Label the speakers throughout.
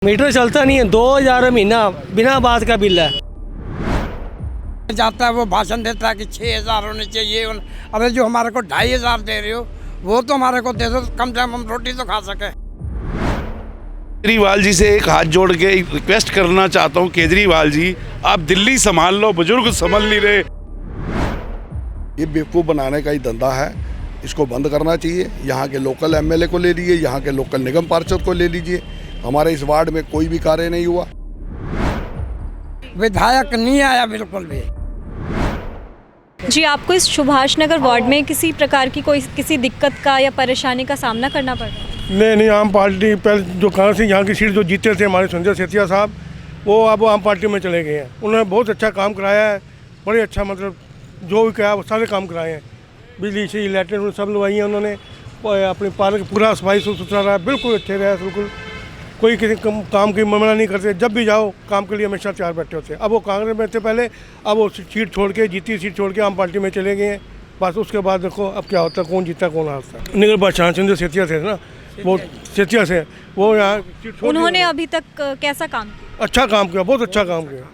Speaker 1: Metre चलता नहीं है, 2000 महीना बिना बात का बिल है।
Speaker 2: जाता है वो भाषण देता है कि 6000 होने चाहिए। अरे जो हमारे को 2500 दे रहे हो वो तो हमारे को दे दो, कम से कम हम रोटी तो खा सके।
Speaker 3: केजरीवाल जी से एक हाथ जोड़ के रिक्वेस्ट करना चाहता हूँ, केजरीवाल जी आप दिल्ली संभाल लो, बुजुर्ग संभाल नहीं रहे।
Speaker 4: ये बेवकूफ़ बनाने का ही धंधा है, इसको बंद करना चाहिए। यहाँ के लोकल एमएलए को ले लीजिए, यहाँ के लोकल निगम पार्षद को ले लीजिए। हमारे इस वार्ड में कोई भी कार्य नहीं हुआ,
Speaker 2: विधायक नहीं आया बिल्कुल भी।
Speaker 5: जी, आपको इस सुभाष नगर वार्ड में किसी प्रकार की कोई किसी दिक्कत का या परेशानी का सामना करना पड़ रहा है?
Speaker 6: नहीं, आम पार्टी पहले जो कहाँ से यहाँ की सीट जो जीते थे हमारे संजय सेठिया साहब, वो अब आम पार्टी में चले गए हैं। उन्होंने बहुत अच्छा काम कराया है, बड़े अच्छा, मतलब जो भी कहा वो सारे काम कराए हैं। बिजली से लैट्रिन सब लगवाई हैं उन्होंने, अपनी पार्क पूरा सफाई सुथरा रहा, बिल्कुल अच्छे रहा, बिल्कुल कोई किसी काम की मना नहीं करते। जब भी जाओ काम के लिए हमेशा तैयार बैठे होते हैं। अब वो कांग्रेस में थे पहले, अब वो सीट छोड़ के, जीती सीट छोड़ के आम पार्टी में चले गए हैं। बस उसके बाद देखो अब क्या होता है, कौन जीता कौन हारता है। निगर बादशाह संजय सेठिया थे ना, वो सेठिया से वो यहाँ
Speaker 5: उन्होंने अभी तक कैसा काम किया?
Speaker 6: अच्छा काम किया, बहुत अच्छा काम किया।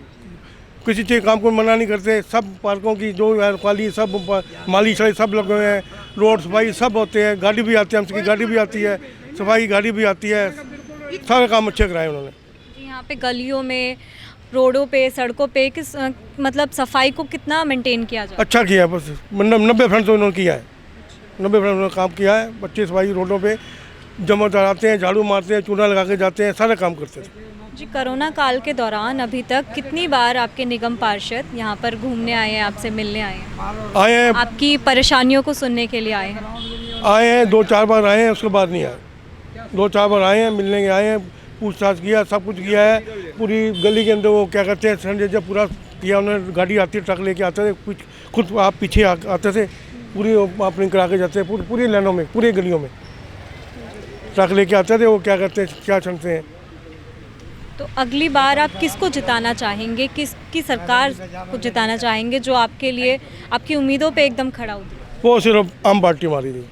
Speaker 6: किसी चीज़ काम को मना नहीं करते। सब पार्कों की जो रखवाली, सब माली सड़े सब लगे हुए हैं, रोड सफाई सब होते हैं, गाड़ी भी आती है, हमसे गाड़ी भी आती है, सफाई गाड़ी भी आती है, सारे काम अच्छे कराए उन्होंने।
Speaker 5: यहाँ पे गलियों में, रोडों पे, सड़कों पे किस मतलब सफाई को कितना मेंटेन किया जाए?
Speaker 6: अच्छा किया है, बस 90% तो उन्होंने किया है, 90% उन्होंने काम किया है। बच्चे सफाई रोडों पे जमा आते हैं, झाड़ू मारते हैं, चूना लगा के जाते हैं, सारे काम करते थे।
Speaker 5: जी, कोरोना काल के दौरान अभी तक कितनी बार आपके निगम पार्षद यहाँ पर घूमने आए हैं, आपसे मिलने आए हैं, आपकी परेशानियों को सुनने के लिए आए हैं?
Speaker 6: 2-4 बार आए हैं, उसके बाद नहीं आए। 2-4 बार आए हैं, मिलने के आए हैं, पूछताछ किया, सब कुछ किया है। पूरी गली के अंदर वो क्या करते हैं, संजय जब पूरा किया उन्होंने, गाड़ी आती है, ट्रक लेके आते थे, खुद आप पीछे आते थे, पूरी अपनी करा के जाते हैं, पूरी लाइनों में, पूरी गलियों में ट्रक लेके आते थे। वो क्या करते हैं, क्या चलते हैं।
Speaker 5: तो अगली बार आप किसको जिताना चाहेंगे, किसकी सरकार को जिताना चाहेंगे जो आपके लिए, आपकी उम्मीदों पे एकदम खड़ा उतरे?
Speaker 6: वो सिर्फ आम पार्टी हमारी थी।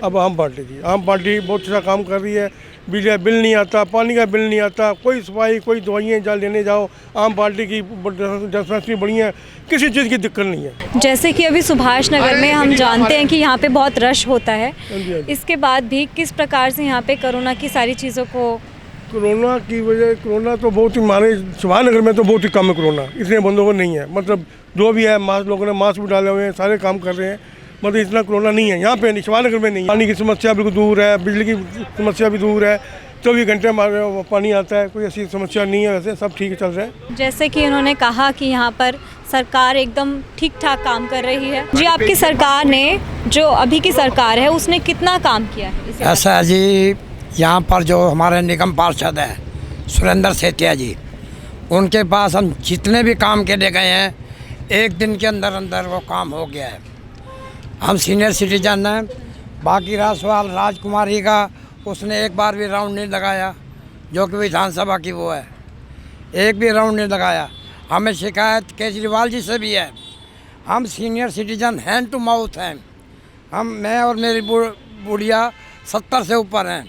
Speaker 6: अब आम पार्टी बहुत अच्छा काम कर रही है। बिजली बिल नहीं आता, पानी का बिल नहीं आता, कोई सफाई, कोई दवाइयाँ जहाँ लेने जाओ, आम पार्टी की डिस्पेंसरी बड़ी है, किसी चीज़ की दिक्कत नहीं है।
Speaker 5: जैसे कि अभी सुभाष नगर में हम जानते हैं कि यहाँ पे बहुत रश होता है, इसके बाद भी किस प्रकार से यहाँ पे कोरोना की सारी चीज़ों को,
Speaker 6: कोरोना की वजह, कोरोना तो बहुत ही, हमारे सुभाष नगर में तो बहुत ही कम है कोरोना, इसलिए बंदों को नहीं है। मतलब जो भी है, मास्क, लोगों ने मास्क भी डाले हुए हैं, सारे काम कर रहे हैं, मतलब इतना कोरोना नहीं है यहाँ पे, नहीं सुभाष नगर में नहीं है। पानी की समस्या बिल्कुल दूर है, बिजली की समस्या भी दूर है, 24 घंटे हमारे पानी आता है, कोई ऐसी समस्या नहीं है। वैसे सब ठीक चल रहा है। जैसे
Speaker 5: कि उन्होंने कहा कि यहाँ पर सरकार एकदम ठीक ठाक काम कर रही है। जी, आपकी सरकार ने, जो अभी की सरकार है, उसने कितना काम किया है?
Speaker 2: ऐसा है जी, यहाँ पर जो हमारे निगम पार्षद हैं सुरेंद्र सेठिया जी, उनके पास हम जितने भी काम के लिए गए हैं, एक दिन के अंदर अंदर वो काम हो गया है। हम सीनियर सिटीजन हैं। बाकी रहा सवाल राजकुमारी का, उसने एक बार भी राउंड नहीं लगाया, जो कि विधानसभा की वो है, एक भी राउंड नहीं लगाया। हमें शिकायत केजरीवाल जी से भी है। हम senior citizen hand to mouth हैं। मैं और मेरी बुढ़िया 70 से ऊपर हैं,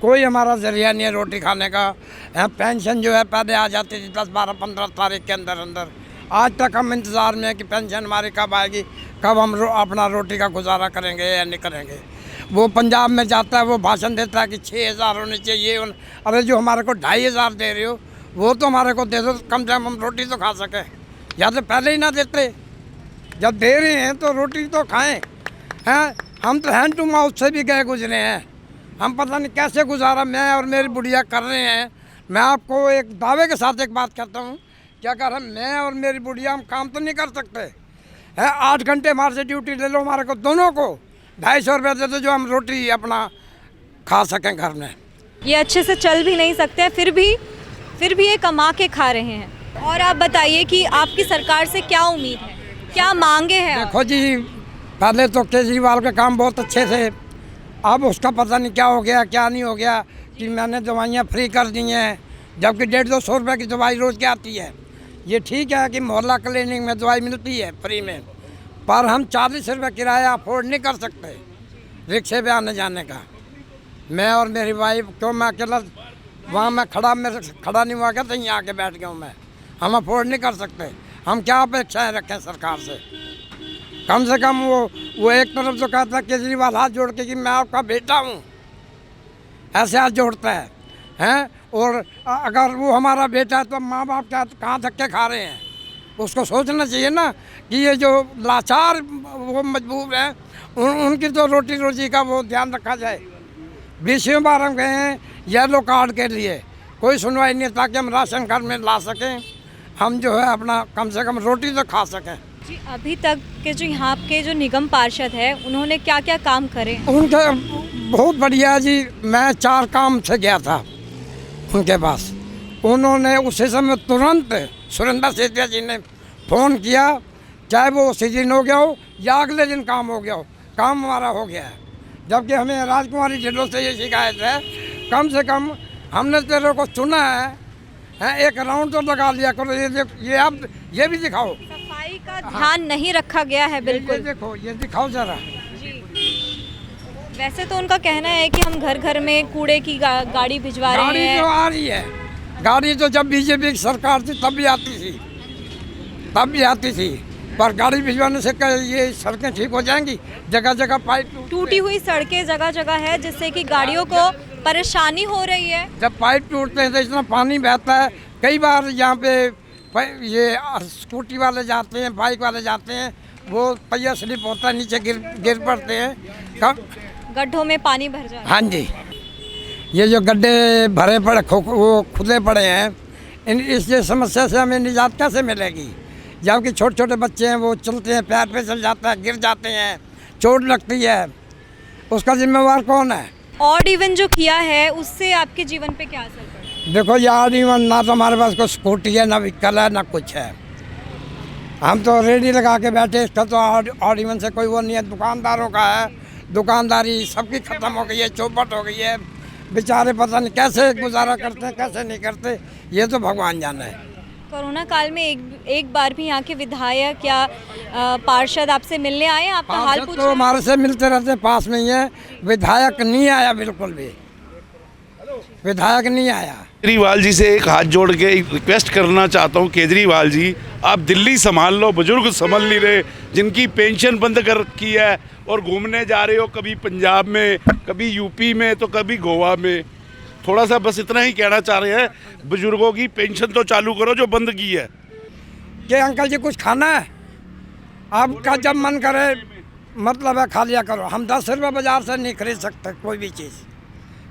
Speaker 2: कोई हमारा जरिया नहीं है रोटी खाने का। पेंशन जो है पहले आ जाती थी 10, 12, 15 तारीख के अंदर अंदर। आज तक हम इंतज़ार में है कि पेंशन हमारी कब आएगी, कब हम अपना रोटी का गुजारा करेंगे या नहीं करेंगे। वो पंजाब में जाता है, वो भाषण देता है कि 6000 होने चाहिए। अरे जो हमारे को 2500 दे रहे हो वो तो हमारे को दे दो, कम से कम हम रोटी तो खा सके। या तो पहले ही ना देते, जब दे रहे हैं तो रोटी तो खाएँ हैं। हम तो हैंड टू माउथ से भी गए गुजरे हैं, हम पता नहीं कैसे गुजारा मैं और मेरी बुढ़िया कर रहे हैं। मैं आपको एक दावे के साथ एक बात कहता हूँ कि अगर मैं और मेरी बुढ़िया हम काम तो नहीं कर सकते हैं, 8 घंटे हमारे से ड्यूटी ले लो, हमारे को दोनों को 250 रुपये दे दो, जो हम रोटी अपना खा सकें घर में।
Speaker 5: ये अच्छे से चल भी नहीं सकते, फिर भी ये कमा के खा रहे हैं। और आप बताइए कि आपकी सरकार से क्या उम्मीद है, क्या मांगे हैं?
Speaker 2: देखो जी, पहले तो केजरीवाल के काम बहुत अच्छे थे, अब उसका पता नहीं क्या हो गया, क्या नहीं हो गया कि मैंने दवाइयाँ फ्री कर दी हैं, जबकि 150-200 रुपये की दवाई रोज़ की आती है। ये ठीक है कि मोहल्ला क्लिनिक में दवाई मिलती है फ्री में, पर हम 40 रुपये किराया अफोर्ड नहीं कर सकते रिक्शे पे आने जाने का। मैं और मेरी वाइफ, क्यों मैं अकेला वहाँ मैं मेरे से खड़ा नहीं हुआ, क्या तो यहाँ आके बैठ गया हूँ मैं। हम अफोर्ड नहीं कर सकते। हम क्या अपेक्षाएं रखें सरकार से? कम से कम वो एक तरफ तो कहता है केजरीवाल हाथ जोड़ के कि मैं आपका बेटा हूँ, ऐसे हाथ जोड़ता है हैं। और अगर वो हमारा बेटा है तो माँ बाप क्या कहाँ धक्के खा रहे हैं? उसको सोचना चाहिए ना कि ये जो लाचार वो मजबूर हैं उनकी तो रोटी रोजी का वो ध्यान रखा जाए। 20 बार हम गए हैं येलो कार्ड के लिए, कोई सुनवाई नहीं, ताकि हम राशन कार्ड में ला सकें, हम जो है अपना कम से कम रोटी तो खा सकें।
Speaker 5: जी, अभी तक के जो यहाँ के जो निगम पार्षद है उन्होंने क्या क्या काम करे?
Speaker 2: उनके बहुत बढ़िया जी। मैं 4 काम से गया था उनके पास। उन्होंने उसी समय तुरंत सुरेंद्र सेठिया जी ने फ़ोन किया, चाहे वो उसी दिन हो गया हो या अगले दिन काम हो गया हो, काम हमारा हो गया है। जबकि हमें राजकुमारी ढिल्लों से ये शिकायत है, कम से कम हमने तेरे को चुना है, एक राउंड तो लगा लिया करो। ये आप ये भी दिखाओ,
Speaker 5: सफाई का ध्यान नहीं रखा गया है बिल्कुल।
Speaker 2: ये देखो, ये दिखाओ जरा।
Speaker 5: वैसे तो उनका कहना है कि हम घर घर में कूड़े की गाड़ी भिजवा रहे
Speaker 2: गाड़ी
Speaker 5: हैं।
Speaker 2: तो आ रही है, गाड़ी तो जब बीजेपी की सरकार थी तब भी आती थी, पर गाड़ी भिजवाने से ये सड़कें ठीक हो जाएंगी? जगह जगह पाइप
Speaker 5: टूटी हुई सड़कें जगह जगह है, जिससे कि गाड़ियों को परेशानी हो रही है।
Speaker 2: जब पाइप टूटते हैं तो इतना पानी बहता है। कई बार यहाँ पे ये स्कूटी वाले जाते हैं, बाइक वाले जाते हैं, वो पहिया स्लिप होता है, नीचे गिर पड़ते हैं,
Speaker 5: गड्ढों में पानी भर जाता है।
Speaker 2: हाँ जी, ये जो गड्ढे भरे पड़े वो खुले पड़े हैं, इस समस्या से हमें निजात कैसे मिलेगी? जबकि छोटे छोटे बच्चे हैं, वो चलते हैं, पैर पे चल जाता है, गिर जाते हैं, चोट लगती है, उसका जिम्मेवार कौन है?
Speaker 5: ऑड इवन जो किया है उससे आपके जीवन पे क्या असर पड़ा?
Speaker 2: देखो, ये ऑड इवन ना तो हमारे पास कोई स्कूटी है, ना व्हीकल है, ना कुछ है। हम तो रेडी लगा के बैठे, इसका तो ऑड इवन से कोई वो नहीं है। दुकानदारों का है, दुकानदारी सबकी ख़त्म हो गई है, चौपट हो गई है। बेचारे पता नहीं कैसे गुजारा करते हैं, कैसे नहीं करते, ये तो भगवान जाने है।
Speaker 5: कोरोना काल में एक बार भी यहाँ के विधायक या पार्षद आपसे मिलने आए, आपका हाल पूछे?
Speaker 2: तो हमारे से मिलते रहते, पास में ही है। विधायक नहीं आया, बिल्कुल भी विधायक नहीं आया।
Speaker 3: केजरीवाल जी से एक हाथ जोड़ के रिक्वेस्ट करना चाहता हूँ, केजरीवाल जी आप दिल्ली संभाल लो, बुजुर्ग संभल नहीं रहे, जिनकी पेंशन बंद कर रखी है और घूमने जा रहे हो, कभी पंजाब में, कभी यूपी में, तो कभी गोवा में। थोड़ा सा बस इतना ही कहना चाह रहे हैं, बुजुर्गों की पेंशन तो चालू करो जो बंद की है।
Speaker 2: कि अंकल जी कुछ खाना है आपका, जब मन करे मतलब है खा लिया करो। हम 10 रुपये बाजार से नहीं खरीद सकते कोई भी चीज़,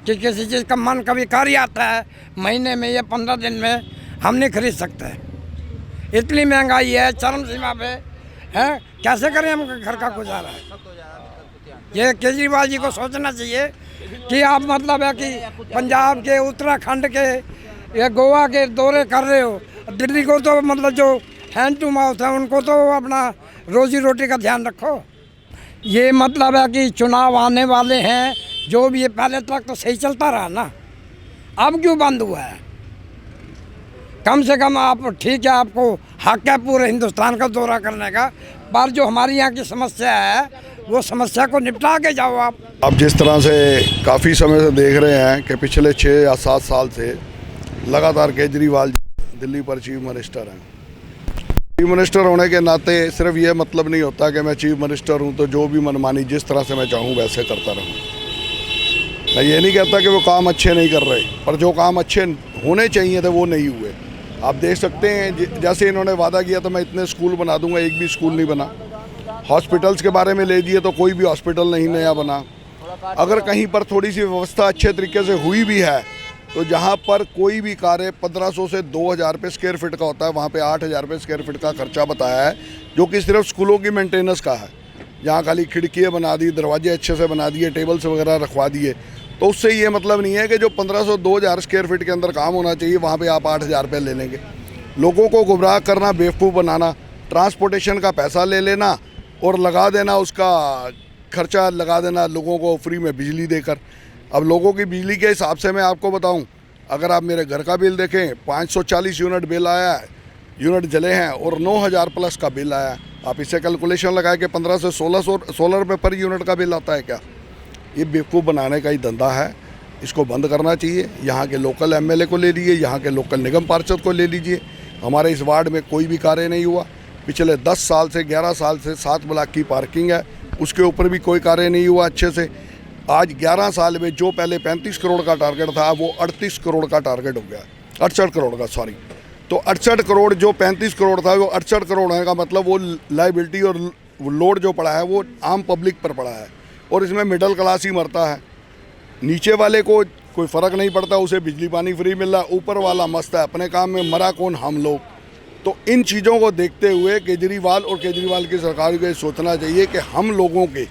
Speaker 2: कि किसी चीज़ का मन कभी कर ही आता है महीने में या 15 दिन में, हम नहीं खरीद सकते। इतनी महंगाई है, चरम सीमा पे है, कैसे करें हम घर का गुजारा? ये केजरीवाल जी को सोचना चाहिए कि आप मतलब है कि पंजाब के, उत्तराखंड के या गोवा के दौरे कर रहे हो, दिल्ली को तो मतलब जो हैंड टू माउथ है उनको तो अपना रोजी रोटी का ध्यान रखो। ये मतलब है कि चुनाव आने वाले हैं, जो भी ये पहले तक तो सही चलता रहा ना, अब क्यों बंद हुआ है? कम से कम आप ठीक है, आपको हक है पूरे हिंदुस्तान का दौरा करने का, पर जो हमारी यहाँ की समस्या है वो समस्या को निपटा के जाओ आप।
Speaker 4: जिस तरह से काफ़ी समय से देख रहे हैं कि पिछले 6 या 7 साल से लगातार केजरीवाल दिल्ली पर चीफ मिनिस्टर हैं। चीफ मिनिस्टर होने के नाते सिर्फ ये मतलब नहीं होता कि मैं चीफ मिनिस्टर हूँ तो जो भी मनमानी जिस तरह से मैं चाहूँ वैसे करता रहूँ। मैं ये नहीं कहता कि वो काम अच्छे नहीं कर रहे, पर जो काम अच्छे होने चाहिए थे वो नहीं हुए। आप देख सकते हैं, जैसे इन्होंने वादा किया तो मैं इतने स्कूल बना दूंगा, एक भी स्कूल नहीं बना। हॉस्पिटल्स के बारे में ले दिए तो कोई भी हॉस्पिटल नहीं नया बना। अगर कहीं पर थोड़ी सी व्यवस्था अच्छे तरीके से हुई भी है तो जहाँ पर कोई भी कार्य 1500 से 2000 रुपये स्क्वायर फीट का होता है, वहाँ पे 8000 रुपये स्क्वायर फीट का खर्चा बताया है, जो कि सिर्फ स्कूलों की मेंटेनेंस का है। जहाँ खाली खिड़कियाँ बना दी, दरवाजे अच्छे से बना दिए, टेबल्स वगैरह रखवा दिए, तो उससे ये मतलब नहीं है कि जो 1500-2000 स्क्वायर फीट के अंदर काम होना चाहिए वहाँ पे आप 8000 रुपये ले लेंगे। लोगों को गुमराह करना, बेवकूफ़ बनाना, ट्रांसपोर्टेशन का पैसा ले लेना और लगा देना, उसका खर्चा लगा देना लोगों को फ्री में बिजली देकर। अब लोगों की बिजली के हिसाब से मैं आपको बताऊं, अगर आप मेरे घर का बिल देखें, 540 यूनिट बिल आया है, यूनिट जले हैं, और 9000 प्लस का बिल आया है। आप इससे कैलकुलेशन लगाए कि 15 से 16 रुपये पर यूनिट का बिल आता है क्या? ये बेवकूफ़ बनाने का ही धंधा है। इसको बंद करना चाहिए। यहाँ के लोकल एमएलए को ले लीजिए, यहाँ के लोकल निगम पार्षद को ले लीजिए। हमारे इस वार्ड में कोई भी कार्य नहीं हुआ। पिछले 10 साल से 11 साल से 7 ब्लॉक की पार्किंग है, उसके ऊपर भी कोई कार्य नहीं हुआ अच्छे से। आज 11 साल में जो पहले 35 करोड़ का टारगेट था वो 38 करोड़ का टारगेट हो गया, 68 करोड़ का, सॉरी। तो 68 करोड़ जो 35 करोड़ था वो 68 करोड़ होने का मतलब वो लाइबिलिटी और लोड जो पड़ा है वो आम पब्लिक पर पड़ा है, और इसमें मिडिल क्लास ही मरता है। नीचे वाले को कोई फ़र्क नहीं पड़ता, उसे बिजली पानी फ्री मिल रहा, ऊपर वाला मस्त है अपने काम में, मरा कौन, हम लोग। तो इन चीज़ों को देखते हुए केजरीवाल और केजरीवाल की सरकार को ये सोचना चाहिए कि हम लोगों के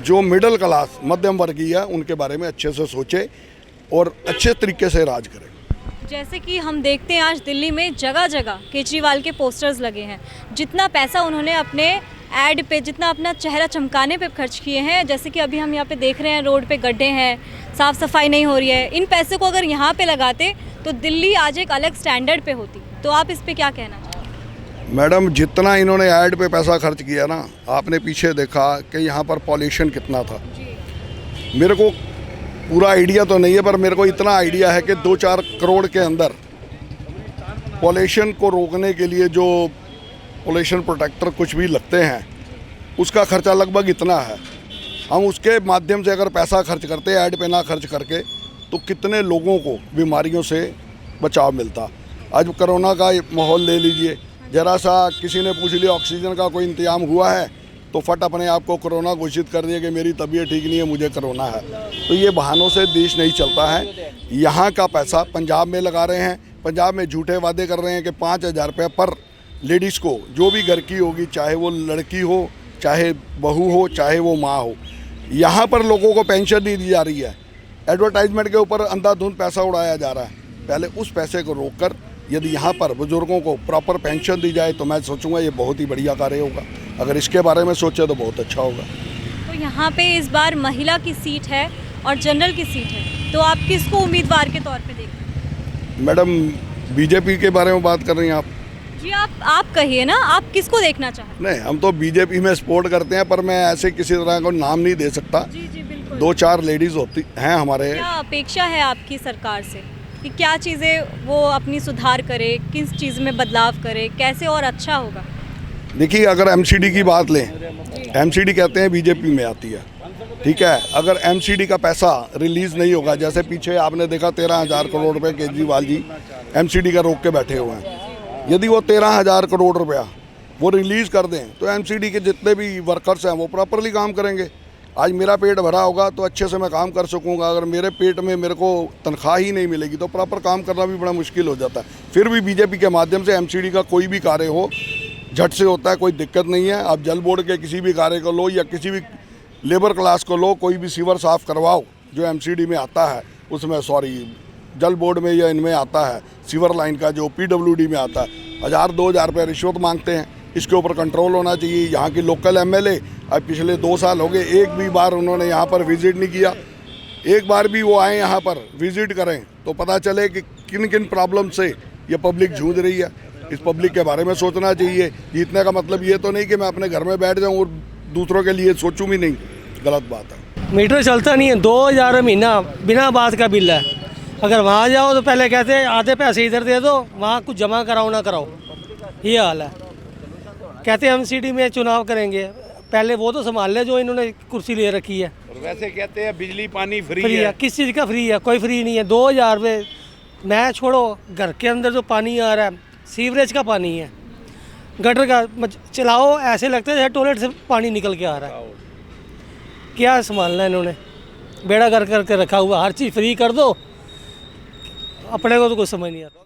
Speaker 4: जो मिडिल क्लास मध्यम वर्गीय है उनके बारे में अच्छे से सोचे और अच्छे तरीके से राज करें।
Speaker 5: जैसे कि हम देखते हैं आज दिल्ली में जगह जगह केजरीवाल के पोस्टर्स लगे हैं। जितना पैसा उन्होंने अपने ऐड पे, जितना अपना चेहरा चमकाने पे खर्च किए हैं, जैसे कि अभी हम यहाँ पे देख रहे हैं रोड पे गड्ढे हैं, साफ़ सफाई नहीं हो रही है, इन पैसे को अगर यहाँ पे लगाते तो दिल्ली आज एक अलग स्टैंडर्ड पे होती। तो आप इस पे क्या कहना चाहेंगे?
Speaker 4: मैडम, जितना इन्होंने ऐड पे पैसा खर्च किया ना, आपने पीछे देखा कि यहाँ पर पॉल्यूशन कितना था। मेरे को पूरा आइडिया तो नहीं है, पर मेरे को इतना आइडिया है कि 2-4 करोड़ के अंदर पॉल्यूशन को रोकने के लिए जो पॉल्यूशन प्रोटेक्टर कुछ भी लगते हैं उसका खर्चा लगभग इतना है। हम उसके माध्यम से अगर पैसा खर्च करते, ऐड पे ना खर्च करके, तो कितने लोगों को बीमारियों से बचाव मिलता। आज कोरोना का माहौल ले लीजिए, ज़रा सा किसी ने पूछ लिया ऑक्सीजन का कोई इंतजाम हुआ है तो फट अपने आप को कोरोना घोषित कर दिया कि मेरी तबीयत ठीक नहीं है, मुझे कोरोना है। तो ये बहानों से देश नहीं चलता है। यहाँ का पैसा पंजाब में लगा रहे हैं, पंजाब में झूठे वादे कर रहे हैं कि 5,000 रुपये पर लेडीज़ को, जो भी घर की होगी, चाहे वो लड़की हो, चाहे बहू हो, चाहे वो माँ हो, यहाँ पर लोगों को पेंशन नहीं दी जा रही है। एडवर्टाइजमेंट के ऊपर अंधाधुंध पैसा उड़ाया जा रहा है। पहले उस पैसे को रोककर यदि यहाँ पर बुजुर्गों को प्रॉपर पेंशन दी जाए तो मैं सोचूंगा ये बहुत ही बढ़िया कार्य होगा। अगर इसके बारे में सोचे तो बहुत अच्छा होगा।
Speaker 5: तो यहाँ पे इस बार महिला की सीट है और जनरल की सीट है, तो आप किसको उम्मीदवार के तौर पे देखते हैं?
Speaker 4: मैडम, बीजेपी के बारे में बात कर रही हैं आप?
Speaker 5: जी, आप कहिए ना, आप किसको देखना चाहते हैं?
Speaker 4: नहीं, हम तो बीजेपी में सपोर्ट करते हैं, पर मैं ऐसे किसी तरह का नाम नहीं दे सकता।
Speaker 5: जी जी बिल्कुल।
Speaker 4: 2-4 लेडीज़ होती हैं हमारे।
Speaker 5: क्या अपेक्षा है आपकी सरकार से कि क्या चीज़ें वो अपनी सुधार करे, किस चीज़ में बदलाव करे, कैसे और अच्छा होगा?
Speaker 4: देखिए, अगर एमसीडी की बात लें, एमसीडी कहते हैं बीजेपी में आती है, ठीक है। अगर एमसीडी का पैसा रिलीज़ नहीं होगा, जैसे पीछे आपने देखा 13,000 करोड़ रुपए केजरीवाल जी एमसीडी का रोक के बैठे हुए हैं। यदि वो 13,000 करोड़ रुपया वो रिलीज़ कर दें तो एमसीडी के जितने भी वर्कर्स हैं वो प्रॉपरली काम करेंगे। आज मेरा पेट भरा होगा तो अच्छे से मैं काम कर सकूंगा। अगर मेरे पेट में मेरे को तनख्वाह ही नहीं मिलेगी तो प्रॉपर काम करना भी बड़ा मुश्किल हो जाता है। फिर भी बीजेपी के माध्यम से एमसीडी का कोई भी कार्य हो झट से होता है, कोई दिक्कत नहीं है। आप जल बोर्ड के किसी भी कार्य को लो या किसी भी लेबर क्लास को लो, कोई भी सीवर साफ़ करवाओ जो एमसीडी में आता है, उसमें जल बोर्ड में या इनमें आता है, सीवर लाइन का जो पीडब्ल्यूडी में आता है, 1,000-2,000 रुपये रिश्वत मांगते हैं। इसके ऊपर कंट्रोल होना चाहिए। यहाँ की लोकल एमएलए अब पिछले 2 साल हो गए, एक भी बार उन्होंने यहाँ पर विज़िट नहीं किया। एक बार भी वो आए यहाँ पर विज़िट करें तो पता चले कि किन किन प्रॉब्लम से ये पब्लिक जूझ रही है। इस पब्लिक के बारे में सोचना चाहिए। जीतने का मतलब ये तो नहीं कि मैं अपने घर में बैठ जाऊँ और दूसरों के लिए सोचूं भी नहीं, गलत बात है।
Speaker 1: मीटर चलता नहीं है, 2,000 महीना बिना बात का बिल है। अगर वहाँ जाओ तो पहले कहते हैं आधे पैसे इधर दे दो, वहाँ कुछ जमा कराओ ना कराओ, ये हाल है। कहते हैं एमसीडी में चुनाव करेंगे, पहले वो तो संभाल ले जो इन्होंने कुर्सी ले रखी है।
Speaker 3: और वैसे कहते हैं बिजली पानी फ्री
Speaker 1: है। किस चीज़ का फ्री है? कोई फ्री नहीं है। 2,000 रुपये मैं छोड़ो, घर के अंदर जो पानी आ रहा है सीवरेज का पानी है, गटर का चलाओ ऐसे लगता है जैसे टॉयलेट से पानी निकल के आ रहा है। क्या संभालना है इन्होंने? बेड़ा कर करके रखा हुआ, हर चीज़ फ्री कर दो, अपने को तो कुछ समझ नहीं आता।